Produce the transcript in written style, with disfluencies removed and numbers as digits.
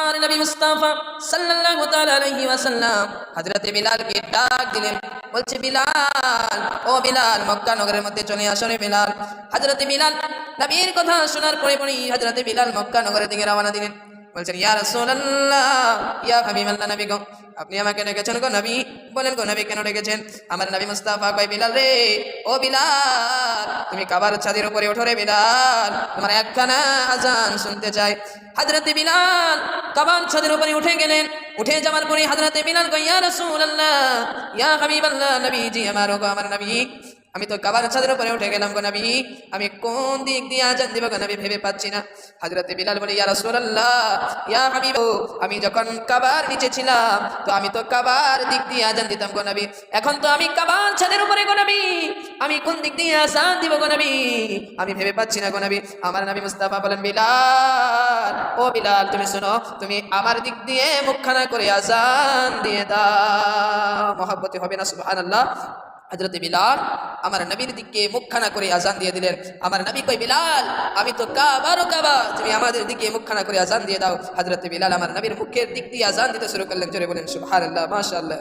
আর নবী মুস্তাফা সাল্লাল্লাহু তাআলা আলাইহি ওয়াসাল্লাম হযরত বিলালকে ডাক দিলেন, বলছে বিলাল, ও বিলাল, মক্কা নগরের মধ্যে চলে আসো রে বিলাল। হযরত বিলাল নবীর কথা শোনার পরে হযরত বিলাল মক্কা নগরের দিকে রওনা দিলেন। বলছেন, ইয়া রাসূলুল্লাহ, ইয়া হাবিবাল্লাহ, নবী গো, আপনি আমাকে ডেকেছেন গো নবী। বলেন গো নবী, কেন ডেকেছেন? আমার নবী মুস্তাফা কয়, বিলাল রে, ও বিলাল, তুমি কাবার ছাদের উপরে ওঠো রে বিলাল, তোমার একখানা আজান শুনতে চাই। হযরত বিলাল কাবার ছাদের উপরে উঠে গেলেন। উঠে যাওয়ার পরে হযরত বিলাল কয়, ইয়া রাসূলুল্লাহ, ইয়া হাবিবাল্লাহ, নবীজি আমার, গো আমার নবী, আমি তো কাবার ছাদের উপরে উঠে গেলাম গো নবী, আমি কোন দিক দিয়ে আজান দিব গো নবী ভেবে পাচ্ছি না। হযরত বিলাল বলে, ইয়া রাসূলুল্লাহ, ইয়া হাবিব, আমি যখন কাবার নিচে ছিলাম তো আমি তো কাবার দিক দিয়ে আজান দিতাম গো নবী, এখন তো আমি কাবার ছাদের উপরে গো নবী, আমি কোন দিক দিয়ে আজান দিব গো নবী আমি ভেবে পাচ্ছি না গো নবী। আমার নবী মুস্তাফা বলেন, বিলাল, ও বিলাল, তুমি শোনো, তুমি আমার দিক দিয়ে মুখখানা করে আজান দিয়ে দাও। মহব্বতে হবে না সুবহানাল্লাহ। হযরত বিলাল আমার নবীর দিকে মুখখানা করে আজান দিয়ে দিলেন। আমার নবী কই, বিলাল, আমি তো কাবা, তুমি আমাদের দিকে মুখখানা করে আজান দিয়ে দাও। হযরত বিলাল আমার নবীর মুখের দিক দিয়ে আজান দিতে শুরু করলেন। জোরে বলেন সুবহানাল্লাহ, মাশাআল্লাহ।